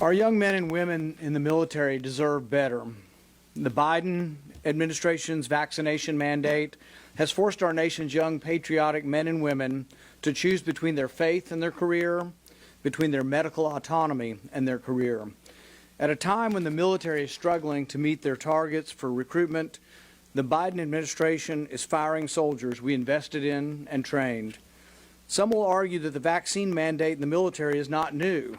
Our young men and women in the military deserve better. The Biden administration's vaccination mandate has forced our nation's young patriotic men and women to choose between their faith and their career, between their medical autonomy and their career. At a time when the military is struggling to meet their targets for recruitment, the Biden administration is firing soldiers we invested in and trained. Some will argue that the vaccine mandate in the military is not new.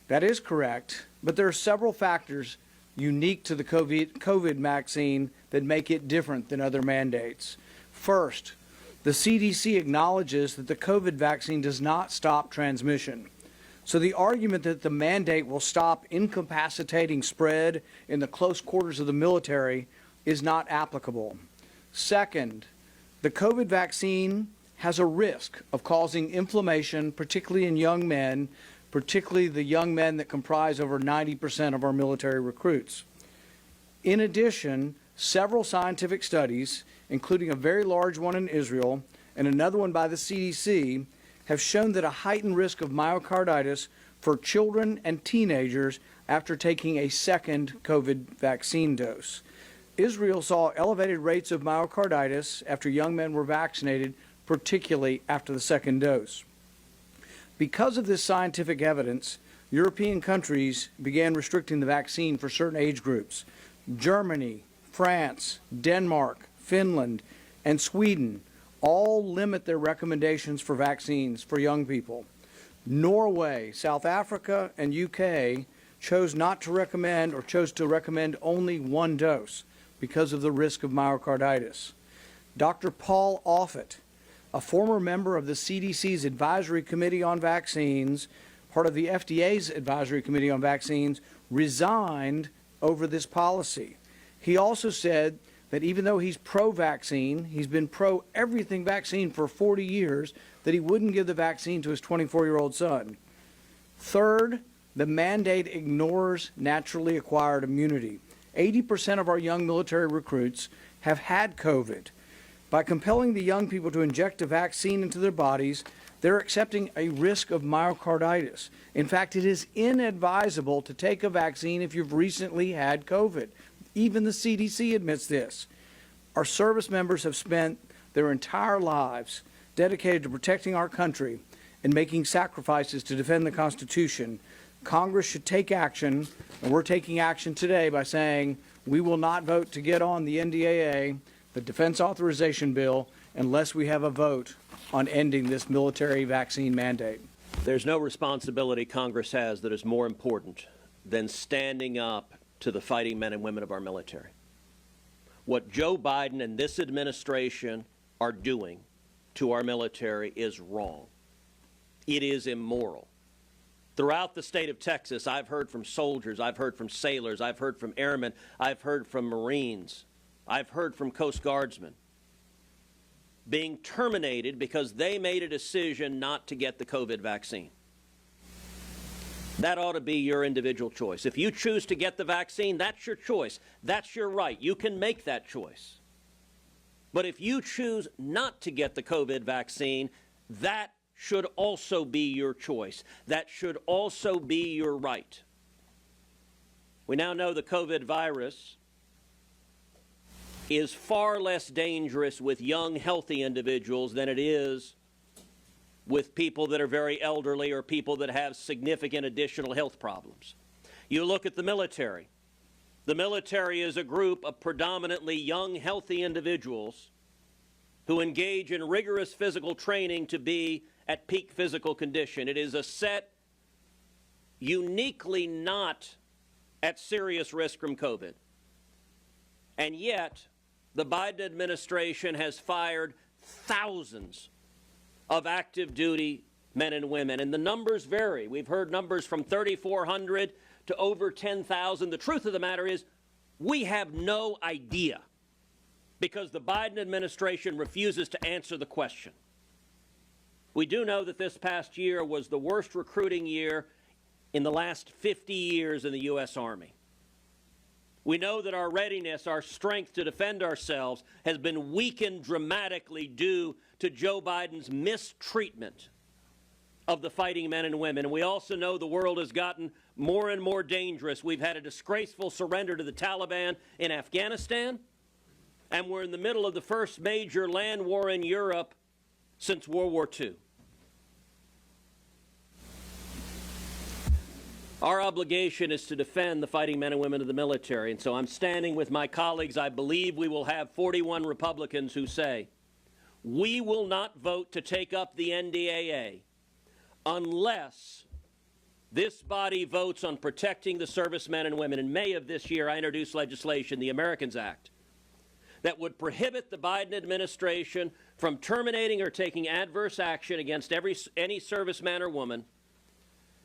That is correct, but there are several factors unique to the COVID vaccine that make it different than other mandates. First, the CDC acknowledges that the COVID vaccine does not stop transmission. So the argument that the mandate will stop incapacitating spread in the close quarters of the military is not applicable. Second, the COVID vaccine has a risk of causing inflammation, particularly in young men, particularly the young men that comprise over 90% of our military recruits. In addition, several scientific studies, including a very large one in Israel and another one by the CDC, have shown that a heightened risk of myocarditis for children and teenagers after taking a second COVID vaccine dose. Israel saw elevated rates of myocarditis after young men were vaccinated, particularly after the second dose. Because of this scientific evidence, European countries began restricting the vaccine for certain age groups. Germany, France, Denmark, Finland, and Sweden all limit their recommendations for vaccines for young people. Norway, South Africa, and UK chose not to recommend or chose to recommend only one dose because of the risk of myocarditis. Dr. Paul Offit, a former member of the CDC's Advisory Committee on Vaccines, part of the FDA's Advisory Committee on Vaccines, resigned over this policy. He also said that even though he's pro-vaccine, he's been pro-everything vaccine for 40 years, that he wouldn't give the vaccine to his 24-year-old son. Third, the mandate ignores naturally acquired immunity. 80% of our young military recruits have had COVID. By compelling the young people to inject a vaccine into their bodies, they're accepting a risk of myocarditis. In fact, it is inadvisable to take a vaccine if you've recently had COVID. Even the CDC admits this. Our service members have spent their entire lives dedicated to protecting our country and making sacrifices to defend the Constitution. Congress should take action, and we're taking action today by saying we will not vote to get on the NDAA, the Defense Authorization Bill, unless we have a vote on ending this military vaccine mandate. There's no responsibility Congress has that is more important than standing up to the fighting men and women of our military. What Joe Biden and this administration are doing to our military is wrong. It is immoral. Throughout the state of Texas, I've heard from soldiers, I've heard from sailors, I've heard from airmen, I've heard from Marines, I've heard from Coast Guardsmen being terminated because they made a decision not to get the COVID vaccine. That ought to be your individual choice. If you choose to get the vaccine, that's your choice. That's your right. You can make that choice. But if you choose not to get the COVID vaccine, that should also be your choice. That should also be your right. We now know the COVID virus is far less dangerous with young, healthy individuals than it is with people that are very elderly or people that have significant additional health problems. You look at the military. The military is a group of predominantly young, healthy individuals who engage in rigorous physical training to be at peak physical condition. It is a set uniquely not at serious risk from COVID. And yet, the Biden administration has fired thousands of active duty men and women, and the numbers vary. We've heard numbers from 3,400 to over 10,000. The truth of the matter is we have no idea because the Biden administration refuses to answer the question. We do know that this past year was the worst recruiting year in the last 50 years in the U.S. Army. We know that our readiness, our strength to defend ourselves has been weakened dramatically due to Joe Biden's mistreatment of the fighting men and women. And we also know the world has gotten more and more dangerous. We've had a disgraceful surrender to the Taliban in Afghanistan, and we're in the middle of the first major land war in Europe since World War II. Our obligation is to defend the fighting men and women of the military, and so I'm standing with my colleagues. I believe we will have 41 Republicans who say, we will not vote to take up the NDAA unless this body votes on protecting the servicemen and women. In May of this year, I introduced legislation, the Americans Act, that would prohibit the Biden administration from terminating or taking adverse action against any serviceman or woman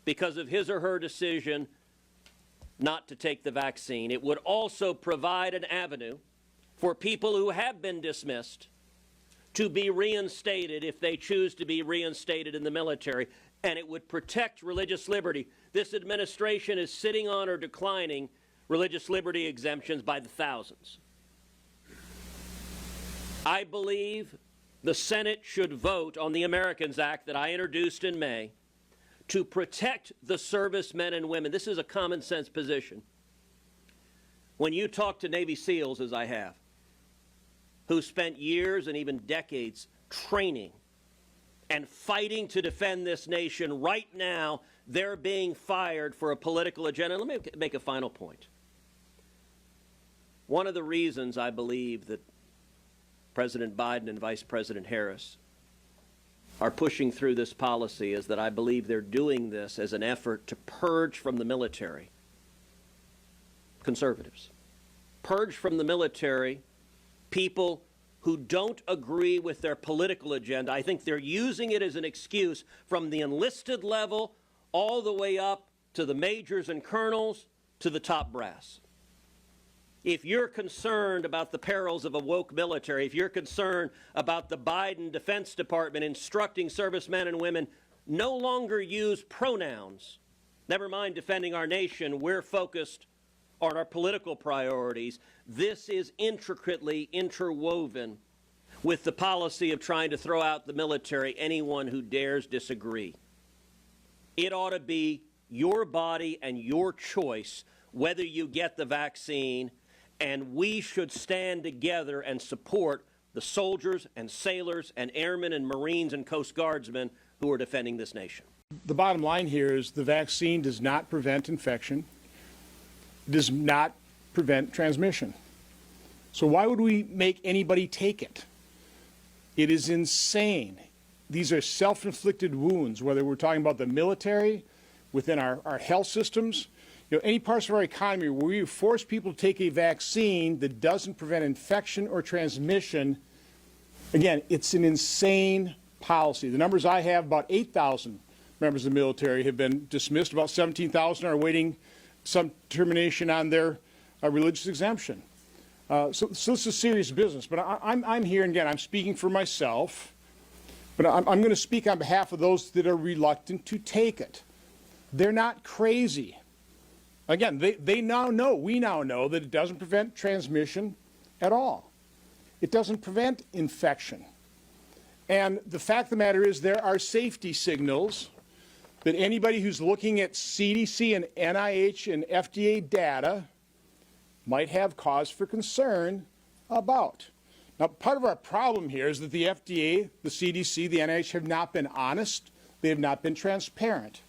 because of his or her decision not to take the vaccine. It would also provide an avenue for people who have been dismissed to be reinstated if they choose to be reinstated in the military, and it would protect religious liberty. This administration is sitting on or declining religious liberty exemptions by the thousands. I believe the Senate should vote on the Americans Act that I introduced in May to protect the servicemen and women. This is a common sense position. When you talk to Navy SEALs, as I have, who spent years and even decades training and fighting to defend this nation, right now they're being fired for a political agenda. Let me make a final point. One of the reasons I believe that President Biden and Vice President Harris are pushing through this policy is that I believe they're doing this as an effort to purge from the military conservatives. Purge from the military people who don't agree with their political agenda. I think they're using it as an excuse from the enlisted level all the way up to the majors and colonels to the top brass. If you're concerned about the perils of a woke military, if you're concerned about the Biden Defense Department instructing servicemen and women no longer use pronouns, never mind defending our nation, we're focused on our political priorities. This is intricately interwoven with the policy of trying to throw out the military anyone who dares disagree. It ought to be your body and your choice whether you get the vaccine, and we should stand together and support the soldiers and sailors and airmen and Marines and Coast Guardsmen who are defending this nation. The bottom line here is the vaccine does not prevent infection, does not prevent transmission. So why would we make anybody take it? It is insane. These are self-inflicted wounds, whether we're talking about the military, within our health systems, any parts of our economy where we force people to take a vaccine that doesn't prevent infection or transmission. Again, it's an insane policy. The numbers I have, about 8,000 members of the military have been dismissed. About 17,000 are awaiting some termination on their religious exemption. So this is serious business. But I'm here, and again, I'm speaking for myself, but I'm going to speak on behalf of those that are reluctant to take it. They're not crazy. Again, we now know that it doesn't prevent transmission at all. It doesn't prevent infection. And the fact of the matter is there are safety signals that anybody who's looking at CDC and NIH and FDA data might have cause for concern about. Now, part of our problem here is that the FDA, the CDC, the NIH have not been honest. They have not been transparent.